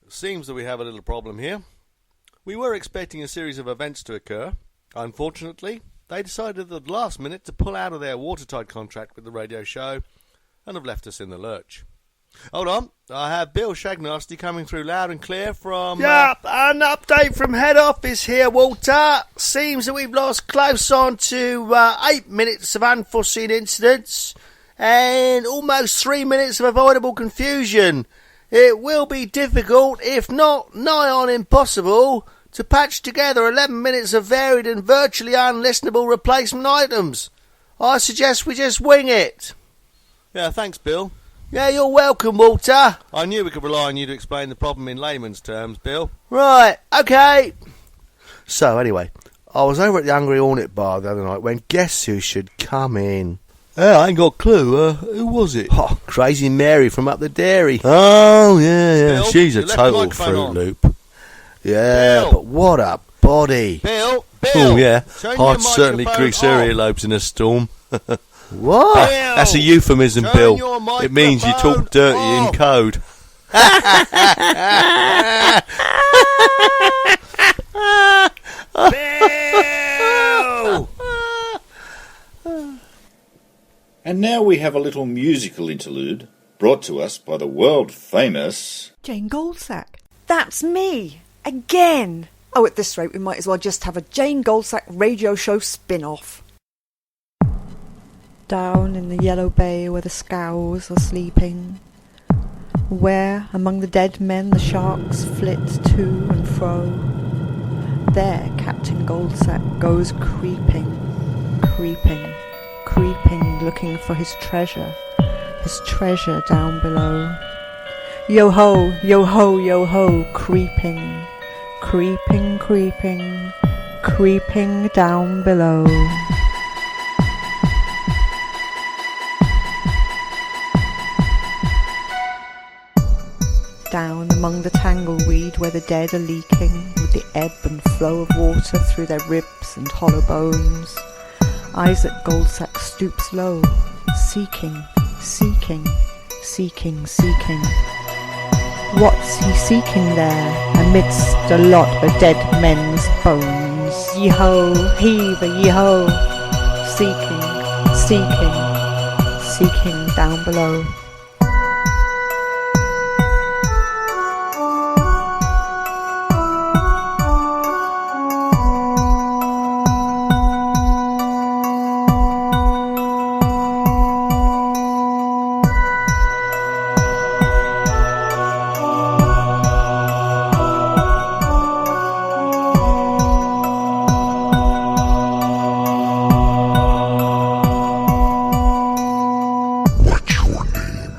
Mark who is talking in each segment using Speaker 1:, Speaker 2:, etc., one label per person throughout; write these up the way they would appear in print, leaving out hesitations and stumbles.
Speaker 1: Seems that we have a little problem here. We were expecting a series of events to occur. Unfortunately, they decided at the last minute to pull out of their watertight contract with the radio show and have left us in the lurch. Hold on, I have Bill Shagnasty coming through loud and clear from...
Speaker 2: Yep, an update from head office here, Walter. Seems that we've lost close on to 8 minutes of unforeseen incidents and almost 3 minutes of avoidable confusion. It will be difficult, if not nigh on impossible, to patch together 11 minutes of varied and virtually unlistenable replacement items. I suggest we just wing it.
Speaker 1: Yeah, thanks, Bill.
Speaker 2: Yeah, you're welcome, Walter.
Speaker 1: I knew we could rely on you to explain the problem in layman's terms, Bill.
Speaker 2: Right, okay. So, anyway, I was over at the Hungry Hornet bar the other night when guess who should come in?
Speaker 1: I ain't got a clue. Who was it?
Speaker 2: Oh, Crazy Mary from up the dairy.
Speaker 1: Oh, yeah.
Speaker 2: Bill, she's a total Fruit Loop. Yeah, Bill. But what a body.
Speaker 1: Bill.
Speaker 2: Oh, yeah.
Speaker 1: I'd certainly grease her earlobes in a storm.
Speaker 2: What?
Speaker 1: That's a euphemism, Bill. It means you talk dirty in code.
Speaker 2: Bill!
Speaker 3: And now we have a little musical interlude brought to us by the world-famous...
Speaker 4: Jane Goldsack. That's me! Again! Oh, at this rate we might as well just have a Jane Goldsack radio show spin-off. Down in the yellow bay where the scows are sleeping, where among the dead men the sharks flit to and fro, there Captain Goldsack goes creeping, looking for his treasure down below. Yo-ho, yo-ho, yo-ho, creeping down below. Down among the tangleweed where the dead are leaking, with the ebb and flow of water through their ribs and hollow bones, Isaac Goldsack stoops low, seeking. What's he seeking there, amidst a lot of dead men's bones? Yee-ho, heave a yee-ho, seeking down below.
Speaker 5: What's your name?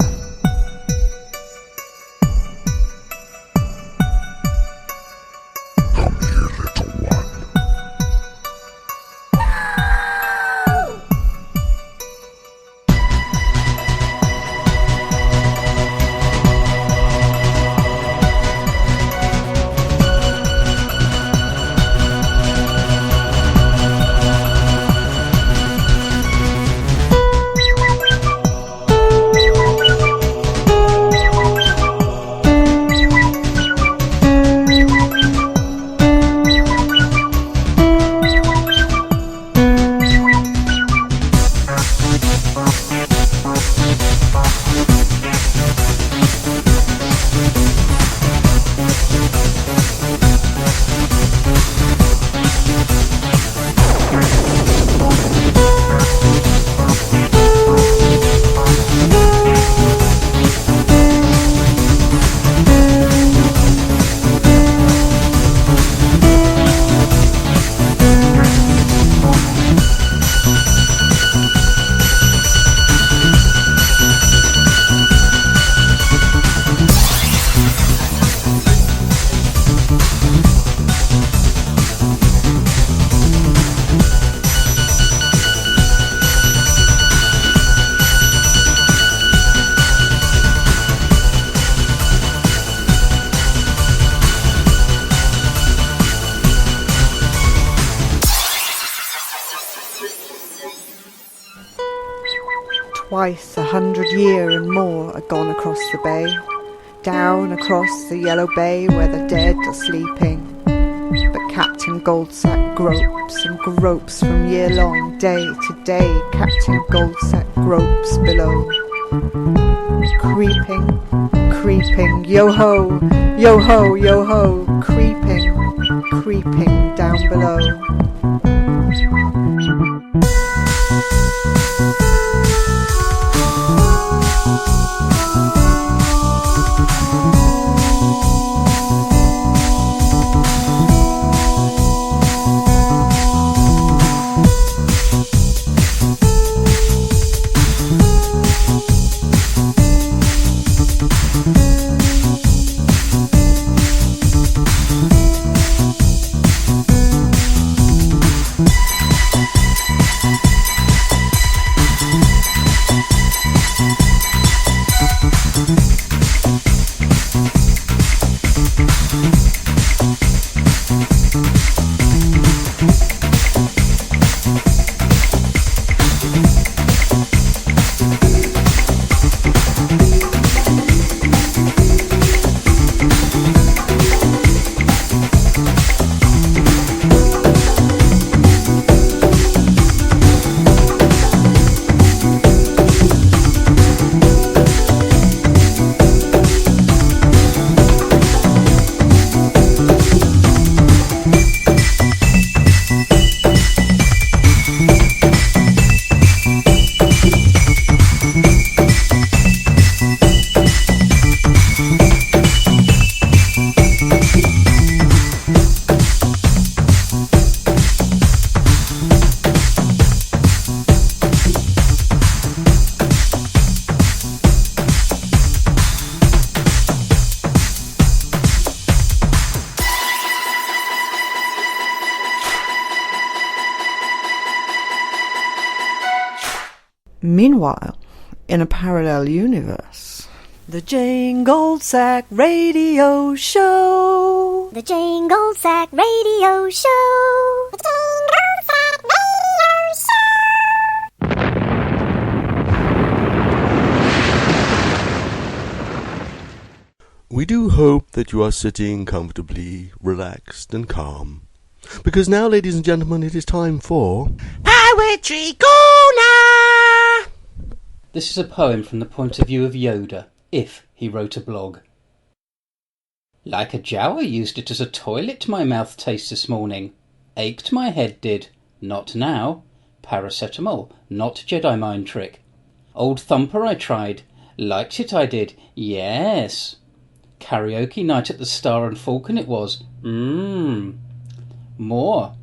Speaker 4: twice 100 year and more are gone across the bay, down across the yellow bay where the dead are sleeping. But Captain Goldsack gropes and gropes from year long, day to day. Captain Goldsack gropes below, creeping, creeping, yo-ho, yo-ho, yo-ho, creeping, creeping down below. Meanwhile, in a parallel universe, the Jane Goldsack Radio Show.
Speaker 5: The Jane Goldsack Radio Show. The Jane Goldsack Radio Show.
Speaker 1: We do hope that you are sitting comfortably, relaxed and calm. Because now, ladies and gentlemen, it is time for Poetry Corner!
Speaker 6: This is a poem from the point of view of Yoda, if he wrote a blog. Like a Jawa used it as a toilet, my mouth tastes this morning. Ached my head did, not now. Paracetamol, not Jedi mind trick. Old Thumper I tried, liked it I did, yes. Karaoke night at the Star and Falcon it was, More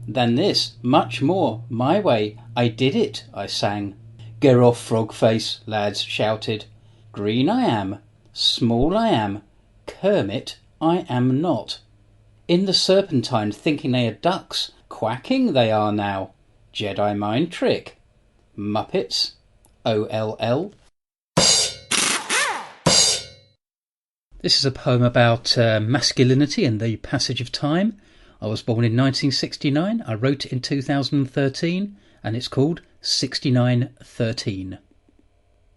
Speaker 6: than this, much more, my way, I did it, I sang. Get off, frog face, lads shouted. Green I am, small I am, Kermit I am not. In the Serpentine thinking they are ducks, quacking they are now. Jedi mind trick. Muppets, OLL. This is a poem about masculinity and the passage of time. I was born in 1969, I wrote it in 2013, and it's called 6913.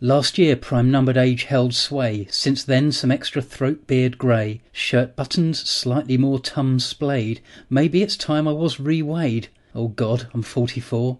Speaker 6: Last year prime numbered age held sway, since then some extra throat beard grey, shirt buttons slightly more tum splayed, maybe it's time I was reweighed. Oh God, I'm 44.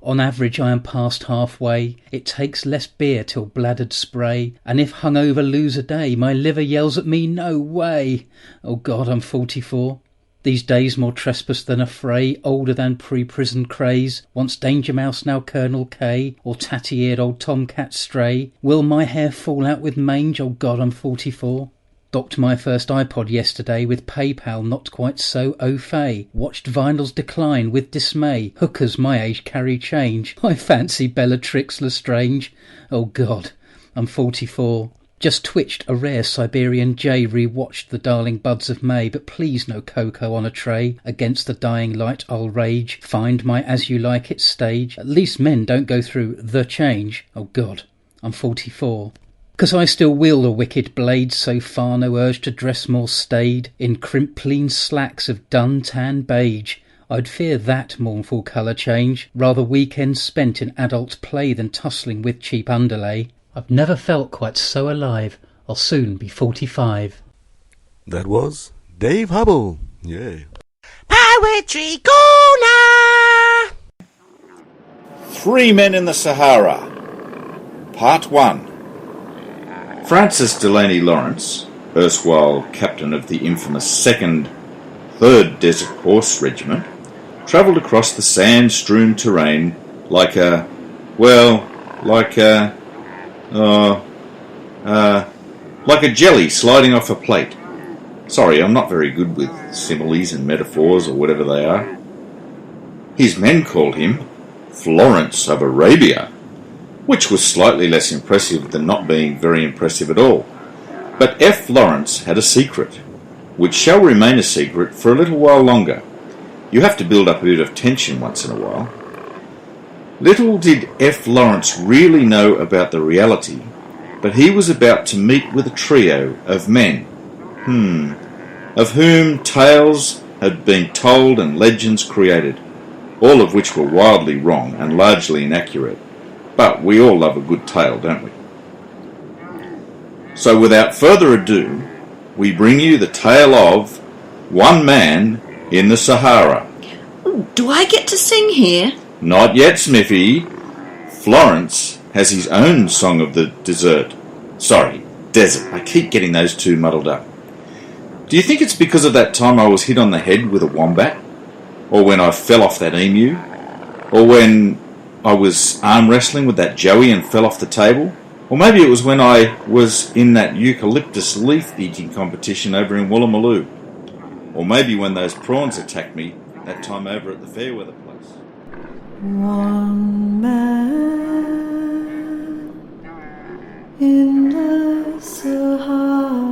Speaker 6: On average I am past halfway, it takes less beer till bladdered spray, and if hungover lose a day, my liver yells at me no way. Oh God, I'm 44. These days more trespass than a fray, older than pre-prison craze, once Danger Mouse, now Colonel K, or tatty-eared old Tomcat Stray. Will my hair fall out with mange? Oh God, I'm 44. Docked my first iPod yesterday with PayPal not quite so au fait. Watched vinyls decline with dismay. Hookers my age carry change. I fancy Bellatrix Lestrange. Oh God, I'm 44. Just twitched a rare Siberian jay, re-watched The Darling Buds of May, but please no cocoa on a tray. Against the dying light I'll rage, find my As You Like It stage. At least men don't go through the change. Oh God, I'm 44. 'Cause I still wield a wicked blade, so far no urge to dress more staid, in crimped clean slacks of dun tan beige. I'd fear that mournful colour change, rather weekends spent in adult play than tussling with cheap underlay. I've never felt quite so alive. I'll soon be 45.
Speaker 1: That was Dave Hubble. Yeah.
Speaker 2: Poetry Corner!
Speaker 3: 3 Men in the Sahara. Part 1. Francis Delaney Lawrence, erstwhile captain of the infamous 2nd 3rd Desert Horse Regiment, travelled across the sand-strewn terrain like a jelly sliding off a plate. Sorry, I'm not very good with similes and metaphors or whatever they are. His men called him Florence of Arabia, which was slightly less impressive than not being very impressive at all. But F. Lawrence had a secret, which shall remain a secret for a little while longer. You have to build up a bit of tension once in a while. Little did F. Lawrence really know about the reality, but he was about to meet with a trio of men, of whom tales had been told and legends created, all of which were wildly wrong and largely inaccurate. But we all love a good tale, don't we? So without further ado, we bring you the tale of One Man in the Sahara.
Speaker 7: Ooh, do I get to sing here?
Speaker 3: Not yet, Smithy. Florence has his own song of the desert. Sorry, desert. I keep getting those two muddled up. Do you think it's because of that time I was hit on the head with a wombat? Or when I fell off that emu? Or when I was arm wrestling with that Joey and fell off the table? Or maybe it was when I was in that eucalyptus leaf eating competition over in Woolloomooloo. Or maybe when those prawns attacked me that time over at the Fairweather place.
Speaker 4: One man in the Sahara.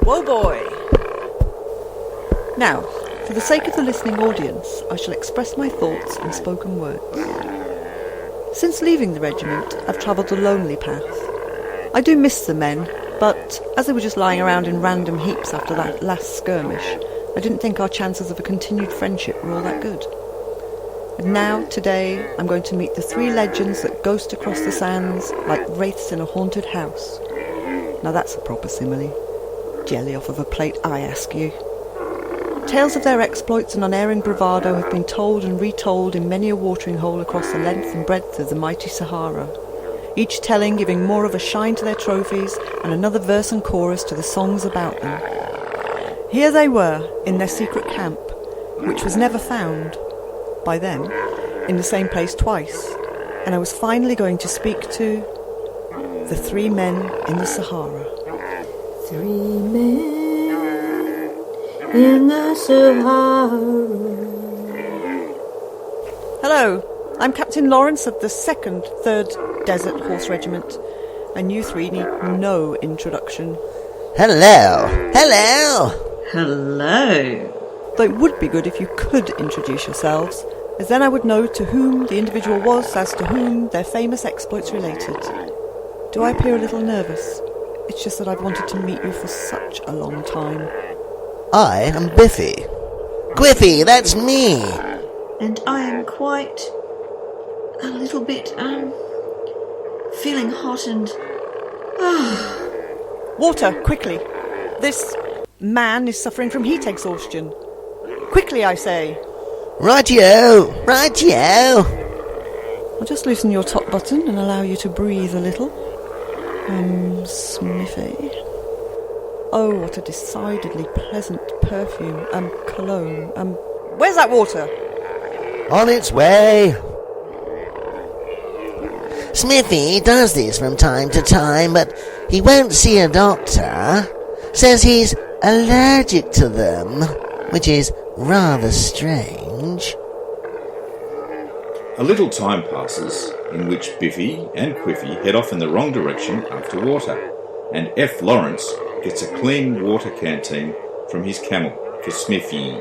Speaker 4: Whoa, boy! Now, for the sake of the listening audience, I shall express my thoughts in spoken words. Since leaving the regiment, I've travelled a lonely path. I do miss the men, but as they were just lying around in random heaps after that last skirmish, I didn't think our chances of a continued friendship were all that good. And now, today, I'm going to meet the 3 legends that ghost across the sands like wraiths in a haunted house. Now that's a proper simile. Jelly off of a plate, I ask you. Tales of their exploits and unerring bravado have been told and retold in many a watering hole across the length and breadth of the mighty Sahara, each telling giving more of a shine to their trophies and another verse and chorus to the songs about them. Here they were, in their secret camp, which was never found, by them, in the same place twice, and I was finally going to speak to the 3 men in the Sahara.
Speaker 7: 3 men in the Sahara.
Speaker 4: Hello, I'm Captain Lawrence of the 2nd 3rd Desert Horse Regiment, and you 3 need no introduction.
Speaker 2: Hello. Hello.
Speaker 7: Hello.
Speaker 4: Though it would be good if you could introduce yourselves, as then I would know to whom the individual was as to whom their famous exploits related. Do I appear a little nervous? It's just that I've wanted to meet you for such a long time.
Speaker 2: I am Biffy. Quiffy, that's me.
Speaker 7: And I am quite a little bit, feeling hot and...
Speaker 4: Water, quickly. This man is suffering from heat exhaustion. Quickly, I say.
Speaker 2: Rightio, rightio.
Speaker 4: I'll just loosen your top button and allow you to breathe a little. Sniffy. Oh, what a decidedly pleasant perfume. Cologne. Where's that water?
Speaker 2: On its way. Smithy does this from time to time, but he won't see a doctor. Says he's allergic to them, which is rather strange.
Speaker 3: A little time passes, in which Biffy and Quiffy head off in the wrong direction after water, and F. Lawrence gets a clean water canteen from his camel for Smithy.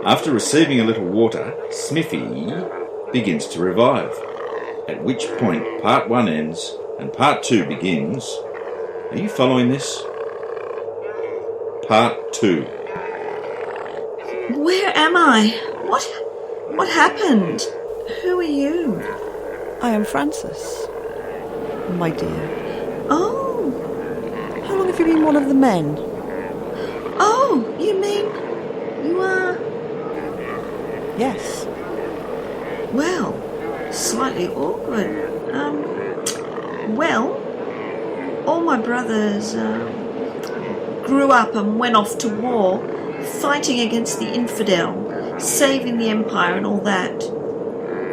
Speaker 3: After receiving a little water, Smithy begins to revive, at which point part 1 ends and part 2 begins. Are you following this? Part 2.
Speaker 7: Where am I? What happened? Who are you?
Speaker 4: I am Francis, my dear.
Speaker 7: Oh,
Speaker 4: How long have you been one of the men?
Speaker 7: oh, you mean you are...
Speaker 4: Yes.
Speaker 7: Well, slightly awkward. Well, all my brothers grew up and went off to war, fighting against the infidel, saving the empire and all that.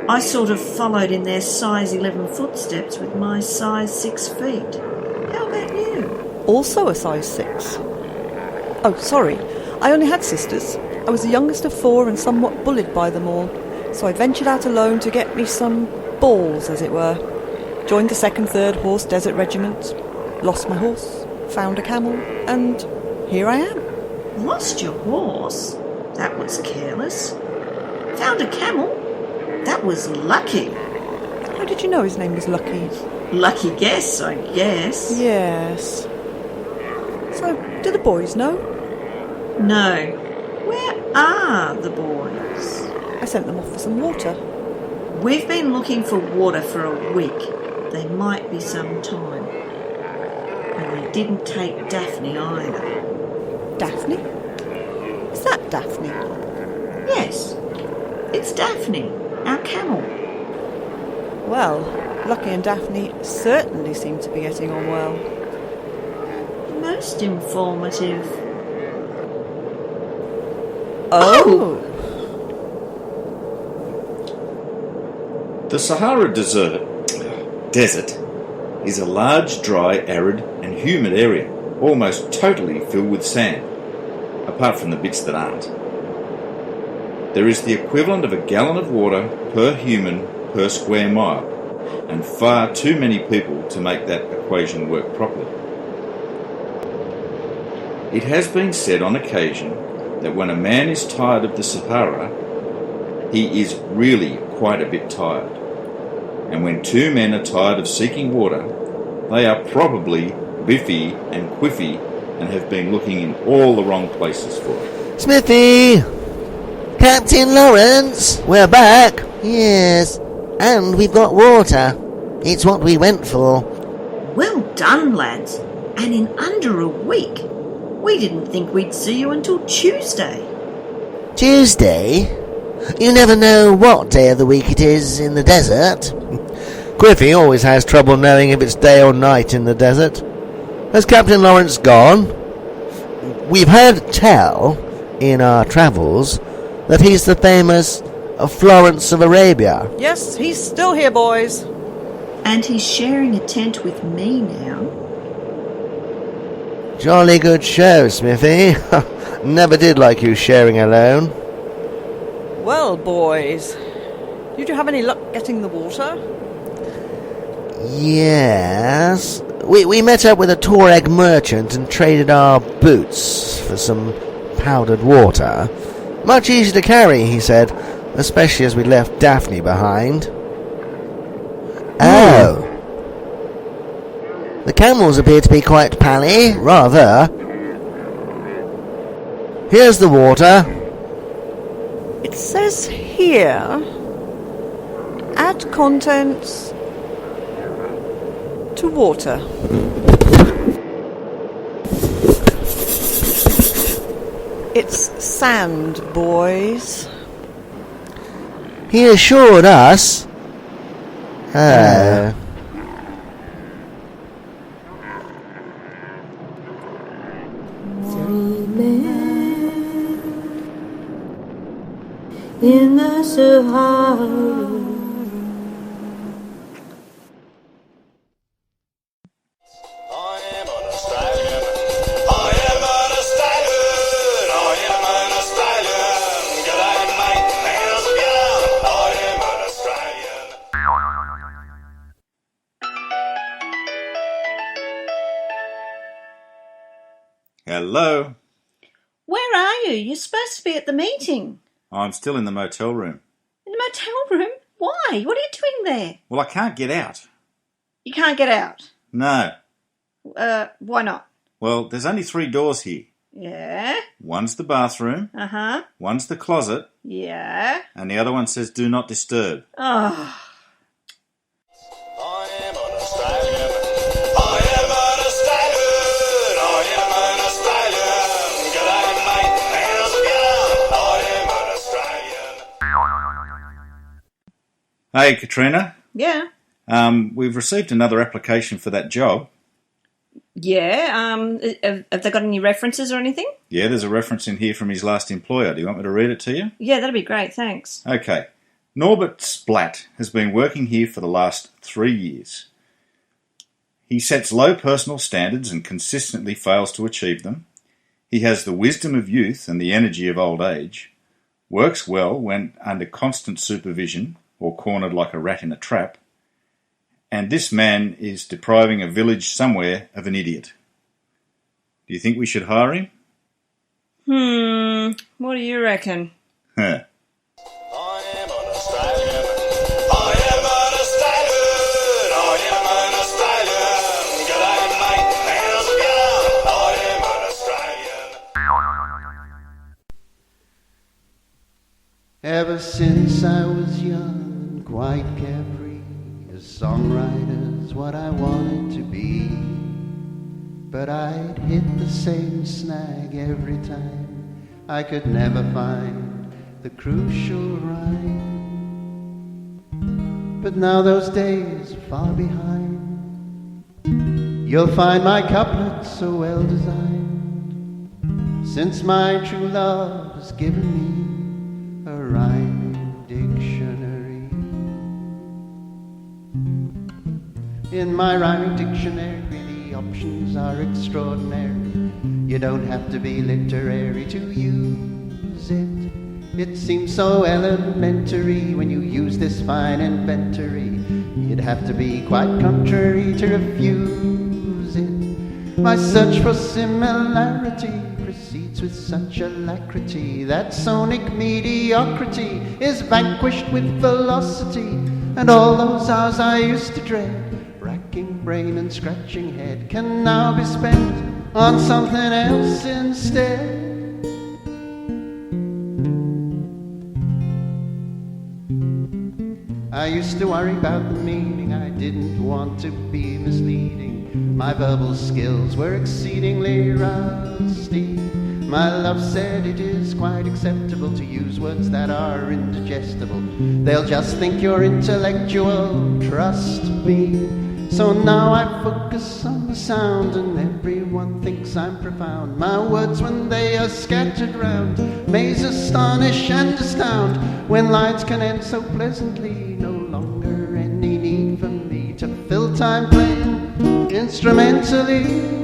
Speaker 7: I sort of followed in their size 11 footsteps with my size 6 feet. How about you?
Speaker 4: Also a size 6. Oh, sorry. I only had sisters. I was the youngest of 4 and somewhat bullied by them all. So I ventured out alone to get me some balls, as it were. Joined the 2nd, 3rd Horse Desert Regiment. Lost my horse. Found a camel. And here I am.
Speaker 7: Lost your horse? That was careless. Found a camel? That was lucky.
Speaker 4: How did you know his name was Lucky?
Speaker 7: Lucky guess, I guess.
Speaker 4: Yes. So, do the boys know?
Speaker 7: No. Where are the boys?
Speaker 4: I sent them off for some water.
Speaker 7: We've been looking for water for a week. They might be some time. And they didn't take Daphne either.
Speaker 4: Daphne? Is that Daphne?
Speaker 7: Yes, it's Daphne, our camel.
Speaker 4: Well, Lucky and Daphne certainly seem to be getting on well.
Speaker 7: Most informative.
Speaker 4: Oh!
Speaker 3: The Sahara Desert is a large, dry, arid and humid area, almost totally filled with sand, apart from the bits that aren't. There is the equivalent of a gallon of water per human per square mile, and far too many people to make that equation work properly. It has been said on occasion that when a man is tired of the Sahara, he is really quite a bit tired. And when 2 men are tired of seeking water, they are probably Biffy and Quiffy and have been looking in all the wrong places for it.
Speaker 2: Smithy! Captain Lawrence! We're back! Yes, and we've got water. It's what we went for.
Speaker 7: Well done, lads. And in under a week. We didn't think we'd see you until Tuesday.
Speaker 2: Tuesday? You never know what day of the week it is in the desert. Quiffy always has trouble knowing if it's day or night in the desert. Has Captain Lawrence gone? We've heard tell, in our travels, that he's the famous Florence of Arabia.
Speaker 4: Yes, he's still here, boys.
Speaker 7: And he's sharing a tent with me now.
Speaker 2: Jolly good show, Smithy. Never did like you sharing alone.
Speaker 4: Well, boys, did you have any luck getting the water?
Speaker 2: Yes. We met up with a Tuareg merchant and traded our boots for some powdered water. Much easier to carry, he said, especially as we left Daphne behind. Oh. The camels appear to be quite pally, rather. Here's the water.
Speaker 4: It says here, add contents to water. It's sand, boys.
Speaker 2: He assured us. Oh.
Speaker 8: In the Sahara.
Speaker 3: Hello?
Speaker 7: Where are you? You're supposed to be at the meeting.
Speaker 3: I'm still in the motel room.
Speaker 7: In the motel room? Why? What are you doing there?
Speaker 3: Well, I can't get out.
Speaker 7: You can't get out?
Speaker 3: No.
Speaker 7: Why not?
Speaker 3: Well, there's only 3 doors here.
Speaker 7: Yeah?
Speaker 3: One's the bathroom,
Speaker 7: Uh-huh.
Speaker 3: one's the closet,
Speaker 7: Yeah?
Speaker 3: and the other one says do not disturb.
Speaker 7: Oh.
Speaker 1: I am an Australian. I am an Australian. I am an Australian. G'day, mate. How's it going? I am an Australian.
Speaker 3: Hey, Katrina.
Speaker 7: Yeah?
Speaker 3: We've received another application for that job.
Speaker 7: Yeah, have they got any references or anything?
Speaker 3: Yeah, there's a reference in here from his last employer. Do you want me to read it to you?
Speaker 7: Yeah, that'd be great, thanks.
Speaker 3: Okay. Norbert Splatt has been working here for the last 3 years. He sets low personal standards and consistently fails to achieve them. He has the wisdom of youth and the energy of old age, works well when under constant supervision or cornered like a rat in a trap, and this man is depriving a village somewhere of an idiot. Do you think we should hire him?
Speaker 7: What do you reckon?
Speaker 3: Huh.
Speaker 1: I am an Australian. I am an Australian. I am an Australian. G'day, mate. How's it going? I am an Australian.
Speaker 2: Ever since I was young, quite carefree, a songwriter's what I wanted to be. But I'd hit the same snag every time. I could never find the crucial rhyme. But now those days are far behind. You'll find my couplets so well designed, since my true love has given me a rhyming dictionary. In my rhyming dictionary, the options are extraordinary. You don't have to be literary to use it. It seems so elementary when you use this fine inventory. You'd have to be quite contrary to refuse it. My search for similarity proceeds with such alacrity that sonic mediocrity is vanquished with velocity. And all those hours I used to dread, racking brain and scratching head, can now be spent on something else instead. I used to worry about the meaning, I didn't want to be misleading. My verbal skills were exceedingly rusty. My love said it is quite acceptable to use words that are indigestible. They'll just think you're intellectual, trust me. So now I focus on the sound, and everyone thinks I'm profound. My words, when they are scattered round, maze, astonish and astound. When lines can end so pleasantly, no longer any need for me to fill time playing instrumentally.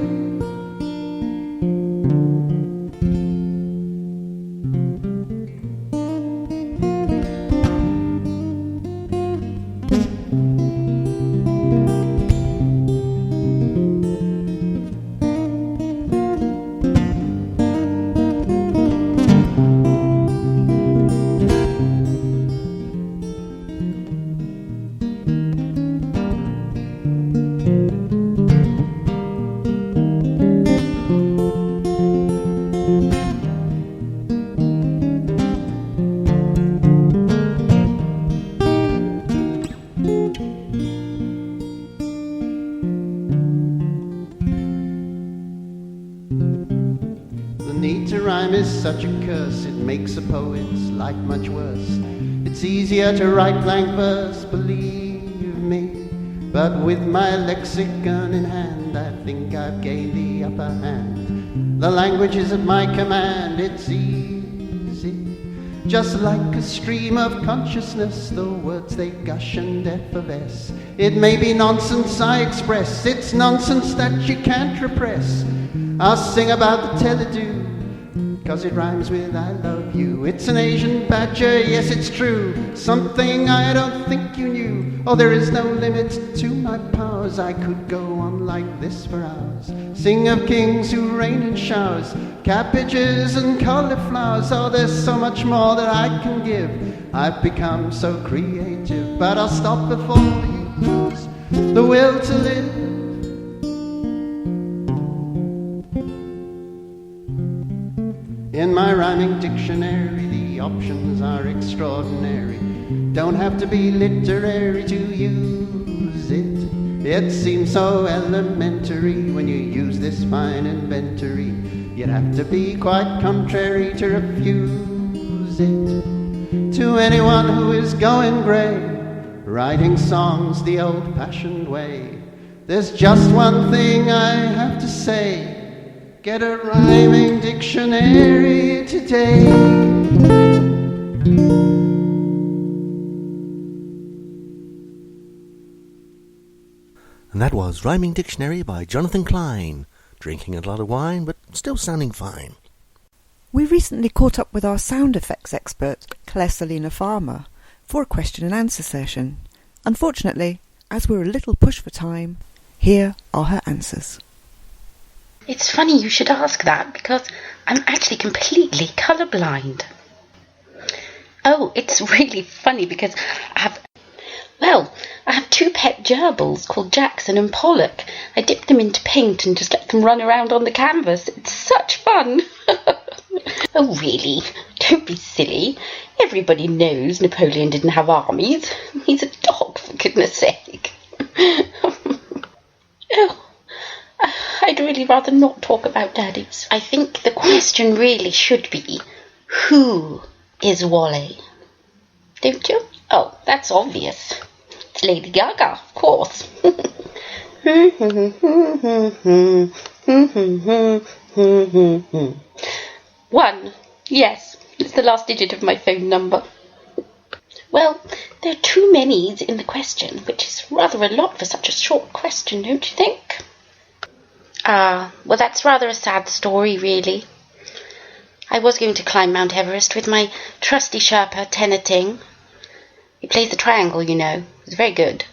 Speaker 2: Such a curse, it makes a poet's life much worse. It's easier to write blank verse, believe me, but with my lexicon in hand, I think I've gained the upper hand. The language is at my command, it's easy, just like a stream of consciousness. The words they gush and effervesce. It may be nonsense I express, it's nonsense that you can't repress. I'll sing about the teledo, 'cause it rhymes with I love you. It's an Asian badger, yes it's true, something I don't think you knew.
Speaker 9: Oh, there is no limit to my powers. I could go on like this for hours. Sing of kings who reign in showers, cabbages and cauliflowers. Oh, there's so much more that I can give. I've become so creative, but I'll stop before you lose the will to live. In my rhyming dictionary, the options are extraordinary. Don't have to be literary to use it. It seems so elementary when you use this fine inventory. You'd have to be quite contrary to refuse it. To anyone who is going grey, writing songs the old-fashioned way, there's just one thing I have to say: get a rhyming dictionary today.
Speaker 2: And that was Rhyming Dictionary by Jonathan Klein. Drinking a lot of wine, but still sounding fine.
Speaker 4: We recently caught up with our sound effects expert, Clare Selina Farmer, for a question and answer session. Unfortunately, as we're a little pushed for time, here are her answers.
Speaker 10: It's funny you should ask that, because I'm actually completely colourblind. Oh, it's really funny because I have two pet gerbils called Jackson and Pollock. I dip them into paint and just let them run around on the canvas. It's such fun. Oh, really? Don't be silly. Everybody knows Napoleon didn't have armies. He's a dog, for goodness sake. Oh, I'd really rather not talk about daddies. I think the question really should be, who is Wally? Don't you? Oh, that's obvious. It's Lady Gaga, of course. One. Yes, it's the last digit of my phone number. Well, there are too many's in the question, which is rather a lot for such a short question, don't you think? Well, that's rather a sad story, really. I was going to climb Mount Everest with my trusty Sherpa, Tenneting. He plays the triangle, you know. It was very good.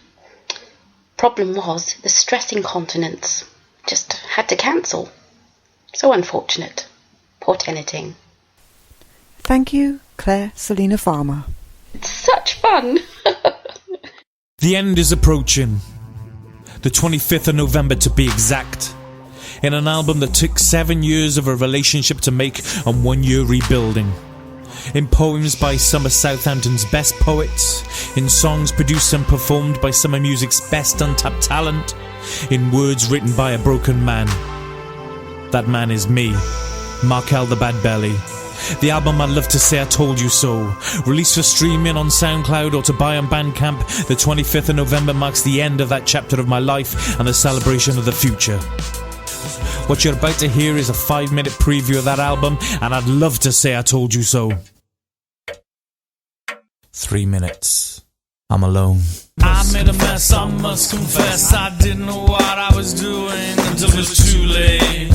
Speaker 10: Problem was the stress incontinence. Just had to cancel. So unfortunate. Poor Tenneting.
Speaker 4: Thank you, Clare Selina Farmer.
Speaker 10: It's such fun.
Speaker 11: The end is approaching. The 25th of November to be exact. In an album that took 7 years of a relationship to make and 1 year rebuilding. In poems by some of Southampton's best poets. In songs produced and performed by some of music's best untapped talent. In words written by a broken man. That man is me, Markel the Bad Belly. The album I'd love to say I told you so. Released for streaming on SoundCloud or to buy on Bandcamp, the 25th of November marks the end of that chapter of my life and the celebration of the future. What you're about to hear is a 5-minute preview of that album, and I'd love to say I told you so. 3 minutes. I'm alone. I made a mess, I must confess. I didn't know what I was doing until it was too late.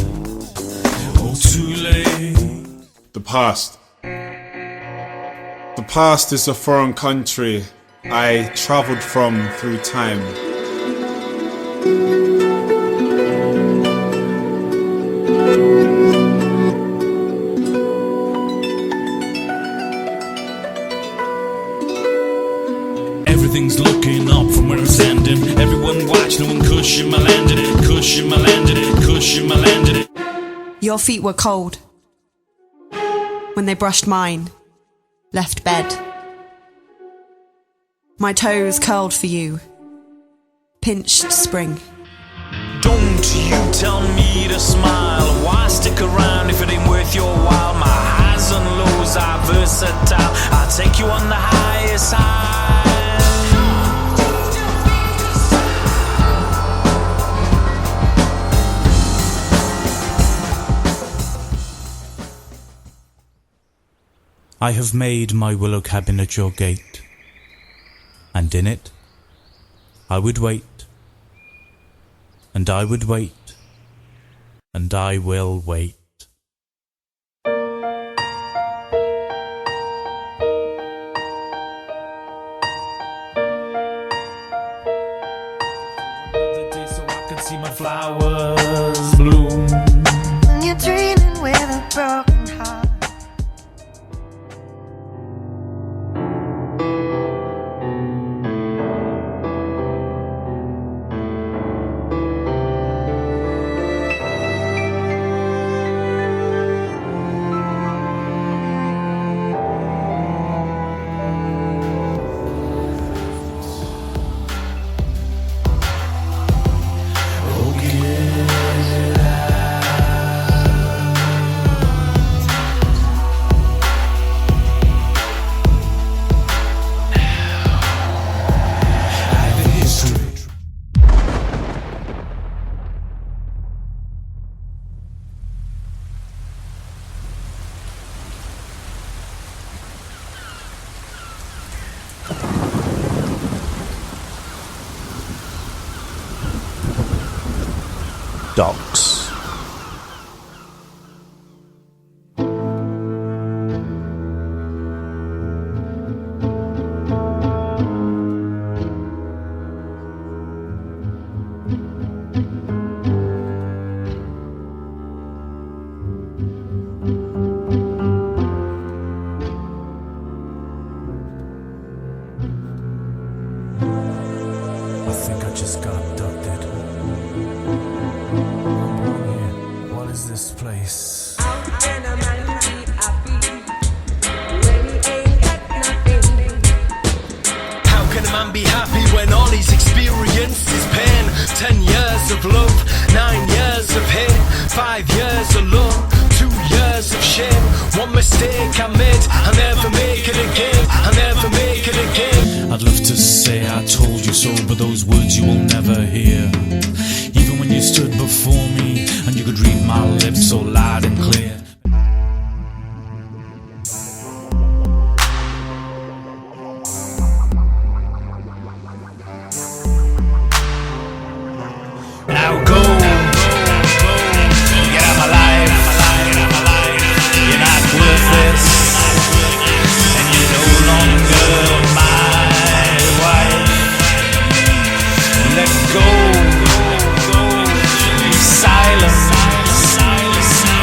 Speaker 11: Oh, too late.
Speaker 12: The past. The past is a foreign country I travelled from through time.
Speaker 11: Everything's looking up from where I'm standing. Everyone watch, no one cushion my landed it. Cushion my landed it. Cushion my landed it.
Speaker 13: Your feet were cold when they brushed mine, left bed. My toes curled for you, pinched spring.
Speaker 11: Don't you tell me to smile. Why stick around if it ain't worth your while? My highs and lows are versatile. I'll take you on the highest high. I have made my willow cabin at your gate, and in it I would wait, and I would wait, and I will wait. flowers bloom.
Speaker 14: When you're dreaming with a broken heart.
Speaker 2: Docks.
Speaker 11: I think I just got abducted. What is this place?
Speaker 15: How can a man be happy when all he's experienced is pain? 10 years of love, 9 years of hate, 5 years of love, 2 years of shame. One mistake I made, I'll never make it again. I'll never make it again.
Speaker 11: I'd love to say I told you so, but those words you will never hear. Even when you stood before me and you could read my lips so loud and clear. Now go, get out my life. You're not worth this, and you're no longer my wife. Let go, be silent.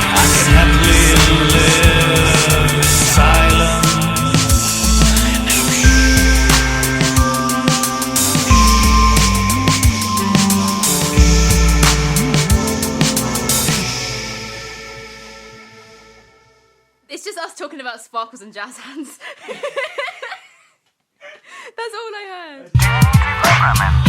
Speaker 11: I can happily live silent.
Speaker 16: It's just us talking about sparkles and jazz hands. That's all I heard.